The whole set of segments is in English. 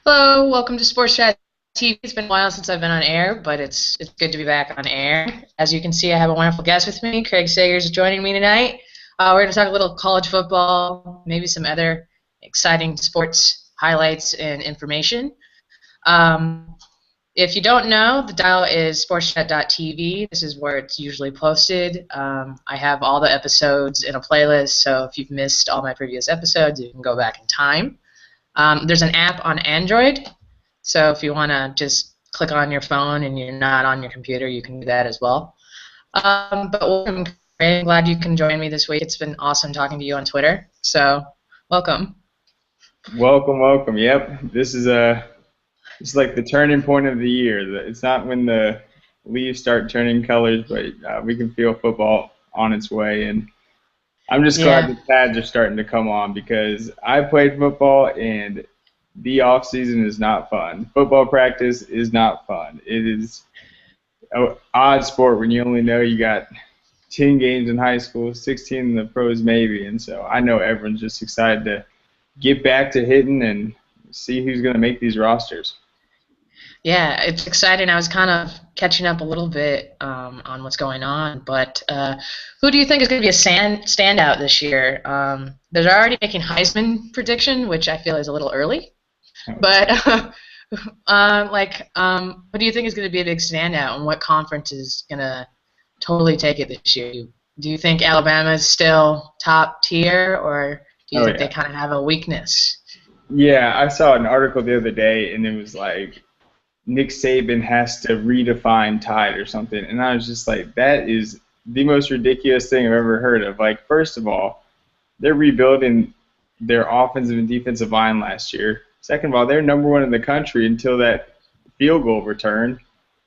Hello, welcome to Sports Chat TV. It's been a while since I've been on air, but it's good to be back on air. As you can see, I have a wonderful guest with me. Craig Sagers is joining me tonight. We're going to talk a little college football, maybe some other exciting sports highlights and information. Um, if you don't know, the dial is sportschat.tv. This is where it's usually posted. I have all the episodes in a playlist, so if you've missed all my previous episodes, you can go back in time. There's an app on Android, so if you want to just click on your phone and you're not on your computer, you can do that as well. But welcome, Craig. I'm glad you can join me this week. It's been awesome talking to you on Twitter. So welcome. Welcome, welcome. Yep, it's like the turning point of the year. It's not when the leaves start turning colors, but we can feel football on its way. And I'm just glad Yeah, the pads are starting to come on because I played football and the off season is not fun. Football practice is not fun. It is an odd sport when you only know you got 10 games in high school, 16 in the pros maybe, and so I know everyone's just excited to get back to hitting and see who's going to make these rosters. yeah, it's exciting. I was kind of catching up a little bit on what's going on, but who do you think is going to be a standout this year? They're already making Heisman prediction, which I feel is a little early. But what do you think is going to be a big standout, and what conference is going to totally take it this year? Do you think Alabama is still top tier, or do you Oh think they yeah, kind of have a weakness? yeah. I saw an article the other day, and it was like Nick Saban has to redefine Tide or something, and I was just like, that is the most ridiculous thing I've ever heard of. Like, first of all, they're rebuilding their offensive and defensive line last year. Second of all, they're number one in the country until that field goal return.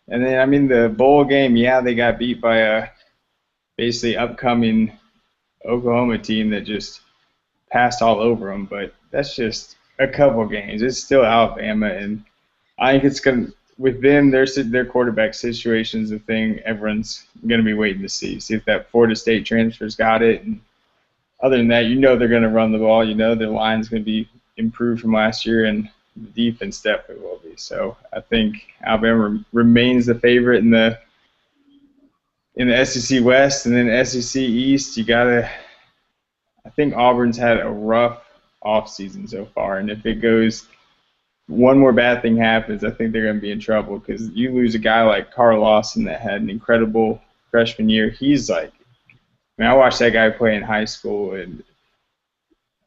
And then, I mean, the bowl game, yeah, they got beat by a basically upcoming Oklahoma team that just passed all over them, but that's just a couple games. It's still Alabama, and I think it's going to, with them, their quarterback situation is the thing everyone's going to be waiting to see if that Florida State transfer's got it. And other than that, you know they're going to run the ball. You know their line's going to be improved from last year, and the defense definitely will be. So I think Alabama remains the favorite in the SEC West, and then SEC East. You gotta I think Auburn's had a rough offseason so far, and if it goes one more bad thing happens, I think they're going to be in trouble because you lose a guy like Carl Lawson that had an incredible freshman year. He's like, I mean, I watched that guy play in high school, and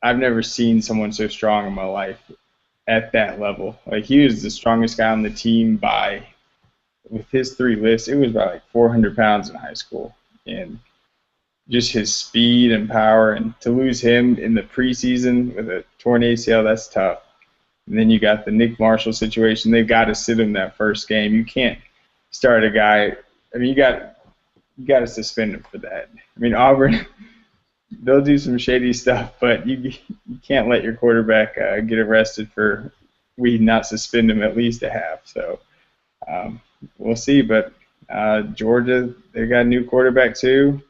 I've never seen someone so strong in my life at that level. Like, he was the strongest guy on the team by, with his three lifts, it was about like 400 pounds in high school. And just his speed and power, and to lose him in the preseason with a torn ACL, that's tough. And then you got the Nick Marshall situation. They've got to sit him that first game. You can't start a guy. I mean, you got to suspend him for that. I mean, Auburn, they'll do some shady stuff, but you can't let your quarterback get arrested for we not suspend him at least a half. So um, we'll see. But Georgia, they got a new quarterback too.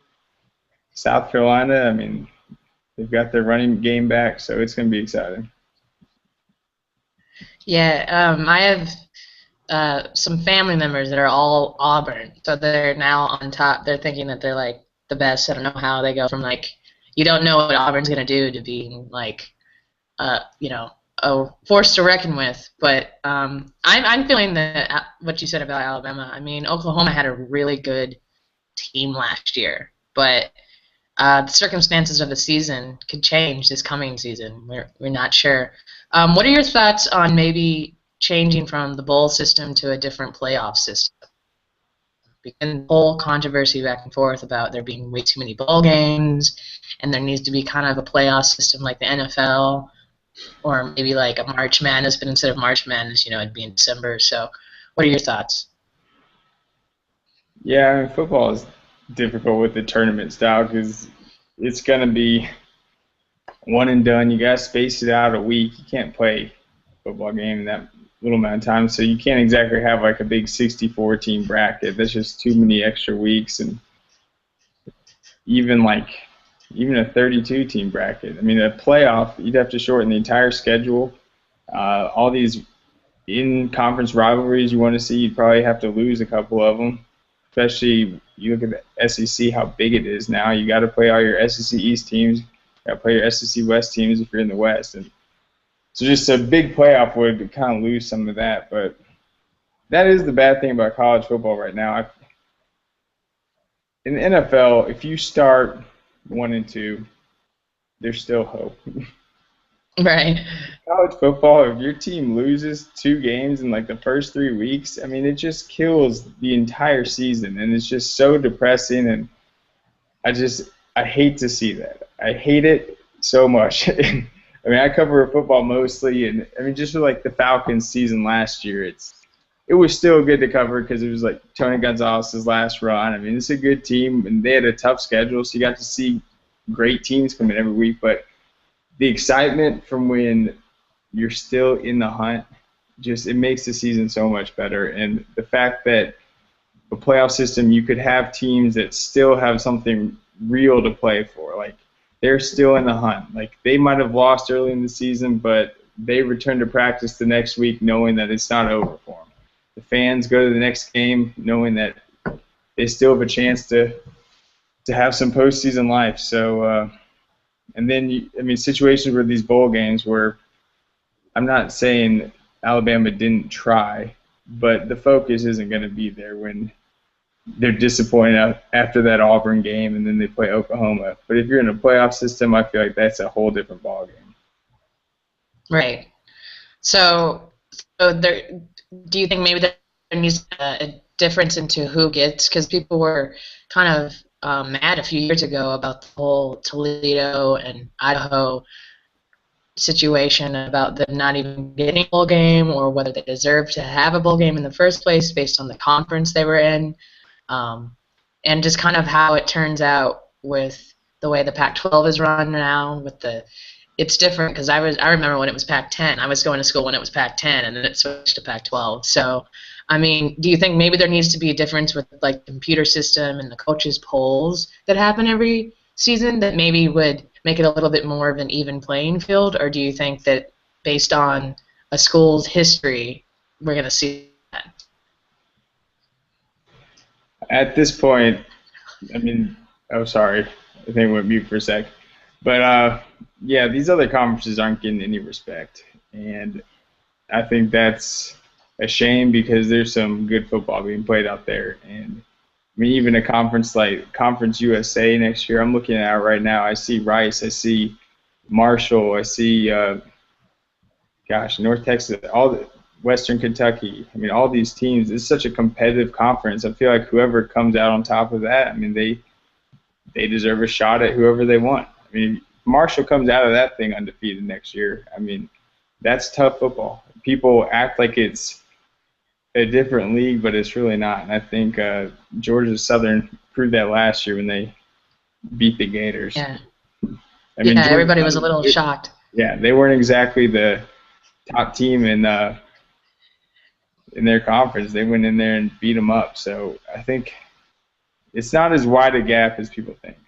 South Carolina, I mean, they've got their running game back, so it's going to be exciting. Yeah, I have some family members that are all Auburn, so they're now on top. They're thinking that they're like the best. I don't know how they go from like you don't know what Auburn's gonna do to being like you know, a force to reckon with. But I'm feeling that what you said about Alabama. I mean, Oklahoma had a really good team last year, but the circumstances of the season could change this coming season. We're not sure. What are your thoughts on maybe changing from the bowl system to a different playoff system? And whole controversy back and forth about there being way too many bowl games, and there needs to be kind of a playoff system like the NFL, or maybe like a March Madness, but instead of March Madness, it'd be in December. So, what are your thoughts? Yeah, I mean, football is difficult with the tournament style because it's going to be one and done. You got to space it out a week. You can't play a football game in that little amount of time, so you can't exactly have like a big 64 team bracket. That's just too many extra weeks, and even like even a 32 team bracket. I mean, a playoff, you'd have to shorten the entire schedule. All these in conference rivalries you want to see, you'd probably have to lose a couple of them. Especially you look at the SEC, how big it is now. You got to play all your SEC East teams. You got to play your SEC West teams if you're in the West. And so just a big playoff would kind of lose some of that. But that is the bad thing about college football right now. In the NFL, if you start 1-2, there's still hope. Right. College football, if your team loses 2 games in like the first 3 weeks, I mean, it just kills the entire season, and it's just so depressing. And I hate to see that. I hate it so much. I mean, I cover football mostly, and I mean, just for like the Falcons season last year, it was still good to cover because it was like Tony Gonzalez's last run. I mean, it's a good team, and they had a tough schedule, so you got to see great teams come in every week. But the excitement from when you're still in the hunt, it makes the season so much better. And the fact that the playoff system, you could have teams that still have something real to play for. Like, they're still in the hunt. Like, they might have lost early in the season, but they return to practice the next week knowing that it's not over for them. The fans go to the next game knowing that they still have a chance to have some postseason life. So, and then, situations where these bowl games where I'm not saying Alabama didn't try, but the focus isn't going to be there when they're disappointed after that Auburn game and then they play Oklahoma. But if you're in a playoff system, I feel like that's a whole different ballgame. Right. So there, do you think maybe there needs a difference into who gets? Because people were kind of mad a few years ago about the whole Toledo and Idaho situation about them not even getting a bowl game or whether they deserved to have a bowl game in the first place based on the conference they were in, and just kind of how it turns out with the way the Pac-12 is run now. It's different because I remember when it was Pac-10. I was going to school when it was Pac-10, and then it switched to Pac-12. So, do you think maybe there needs to be a difference with like the computer system and the coaches' polls that happen every season that maybe would make it a little bit more of an even playing field? Or do you think that based on a school's history, we're going to see that? At this point, sorry. I think I went mute for a sec. But, yeah, these other conferences aren't getting any respect. And I think that's a shame because there's some good football being played out there. And, even a conference like Conference USA next year, I'm looking at it right now. I see Rice. I see Marshall. I see, North Texas, all the Western Kentucky. All these teams. It's such a competitive conference. I feel like whoever comes out on top of that, they deserve a shot at whoever they want. Marshall comes out of that thing undefeated next year. That's tough football. People act like it's a different league, but it's really not. And I think Georgia Southern proved that last year when they beat the Gators. Yeah. Georgia everybody was a little shocked. Yeah, they weren't exactly the top team in their conference. They went in there and beat them up. So I think it's not as wide a gap as people think.